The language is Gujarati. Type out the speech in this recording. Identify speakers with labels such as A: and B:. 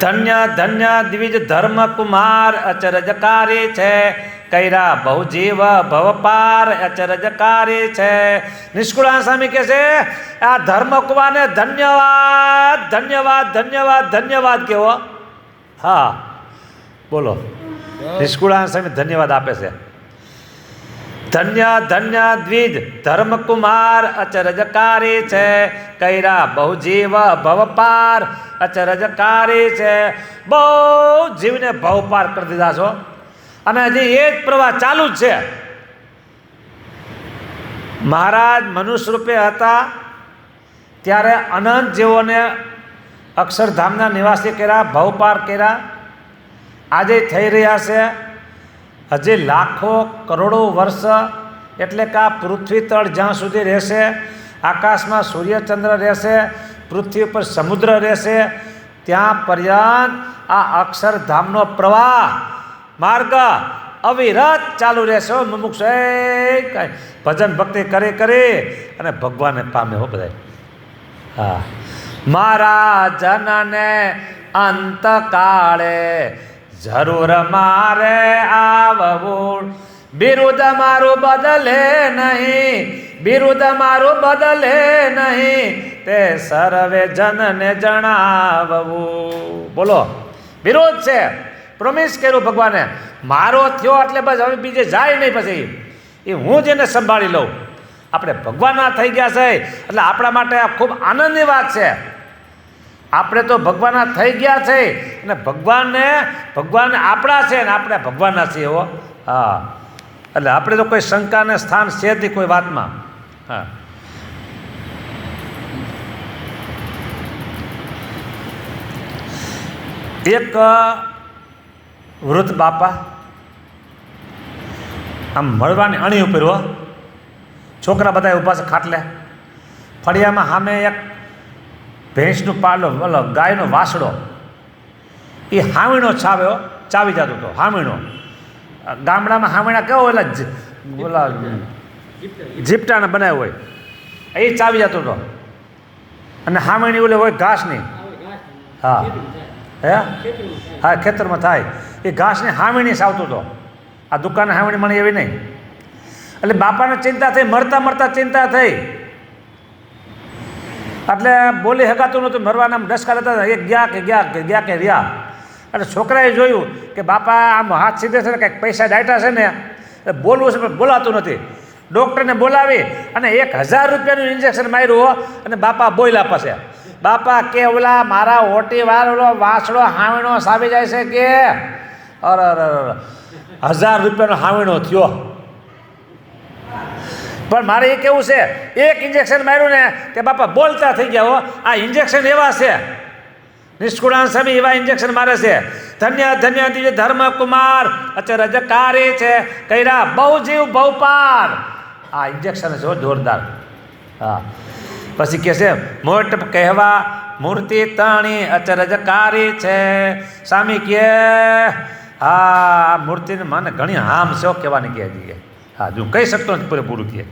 A: ધન્ય ધન્ય દ્વિજ ધર્મ કુમાર અચરજકારી છે, કૈરા બહુજીવ ભવપાર અચરજકારી છે. નિષ્કુળાનંદ સ્વામી કહે છે આ ધર્મકુમારને ધન્યવાદ ધન્યવાદ ધન્યવાદ ધન્યવાદ કેવો. હા બોલો, નિષ્કુળાનંદ સ્વામી ધન્યવાદ આપે છે. ધન્ય ધન્ય દ્વિજ ધર્મકુમાર અચરજકારી છે, કૈરા બહુજીવ ભવપાર અચરજકારી છે. બહુ જીવને ભવપાર કરી દીધા છો અને હજી એ જ પ્રવાહ ચાલુ જ છે. મહારાજ મનુષ્ય રૂપે હતા ત્યારે અનંત જીવોને અક્ષરધામના નિવાસી કર્યા, ભવપાર કર્યા. આજે થઈ રહ્યા છે. હજી લાખો કરોડો વર્ષ એટલે કે આ પૃથ્વી તળ જ્યાં સુધી રહેશે, આકાશમાં સૂર્યચંદ્ર રહેશે, પૃથ્વી પર સમુદ્ર રહેશે, ત્યાં પર્યંત આ અક્ષરધામનો પ્રવાહ માર્ગ અવિરત ચાલુ રહેશે. મુમુક્ષ ભજન ભક્તિ કરી કરી અને ભગવાનને પામે હો બધા. હા, મારા જનને અંતકાળે જરૂર મારે આવવું, બિરુદ મારું બદલે નહીં, બિરુદ મારું બદલે નહીં, તે સર્વે જનને જણાવવું. બોલો, વિરોધ છે. પ્રોમિસ કર્યું ભગવાને, મારો થયો એટલે બસ હવે બીજે જાય નહીં. પછી એ હું જેને સંભાળી લઉં. આપણે ભગવાનના થઈ ગયા છે એટલે આપણા માટે આ ખૂબ આનંદની વાત છે. આપણે તો ભગવાનના થઈ ગયા છે અને ભગવાન આપણા છે ને આપણે ભગવાનના છીએ. એવો હા, એટલે આપણે તો કોઈ શંકાને સ્થાન છે જ નહીં કોઈ વાતમાં. હા, એક વૃદ્ધ બાપા આમ મળવાની અણી ઉપર હો, છોકરા બધા ઊભા છે ખાટલે. ફળિયામાં સામે એક ભેંસનું પાલો, બોલો ગાયનો વાસડો, એ હાવીણો છાવ્યો ચાવી જતો હતો. હાવીણો ગામડામાં હાવીણા કેવો એટલે બોલા જીપટાને બનાવ્યો હોય, એ ચાવી જતો હતો. અને હાવીણી ઓલે હોય ઘાસની. હા હે હા, ખેતરમાં થાય એ ઘાસની હાવીણી સાવતો હતો. આ દુકાને હાવીણી મળે એવી નહીં. એટલે બાપાને ચિંતા થઈ, મરતા મરતા ચિંતા થઈ. એટલે બોલી શકાતું નહોતું, મરવાના ડસકા લેતા. એ ગયા કે ગયા કે રહ્યા. એટલે છોકરાએ જોયું કે બાપા આમ હાથ સીધે છે ને કંઈક પૈસા ડાયટા છે ને, બોલવું છે પણ બોલાતું નથી. ડૉક્ટરને બોલાવી અને 1000 રૂપિયાનું ઇન્જેક્શન માર્યું અને બાપા બોલ્યા. પછી બાપા કે ઓલા મારા ઓટી વાળો વાસડો હાવીણો સાવી જાય છે કે અરે 1000 રૂપિયાનો હાવીણો થયો. પણ મારે એ કેવું છે, એક ઇન્જેક્શન માર્યું ને કે બાપા બોલતા થઈ ગયા. હો, આ ઇન્જેક્શન એવા છે. નિષ્કુળાનંદ સ્વામી એવા ઇન્જેક્શન મારે છે. ધન્ય ધન્ય દિવ્ય ધર્મકુમાર અચરજકારી છે, કૈરા બહુ જીવ બહુ પાર. આ ઇન્જેક્શન છે જોરદાર. હા, પછી કહે છે મોટ કહેવા મૂર્તિ તણી અચરજકારી છે. સ્વામી કહે હા, મૂર્તિને મને ઘણી હામ છે કહેવાની કહે. હા, જો કહી શકતો નથી પૂરેપૂરું કહે.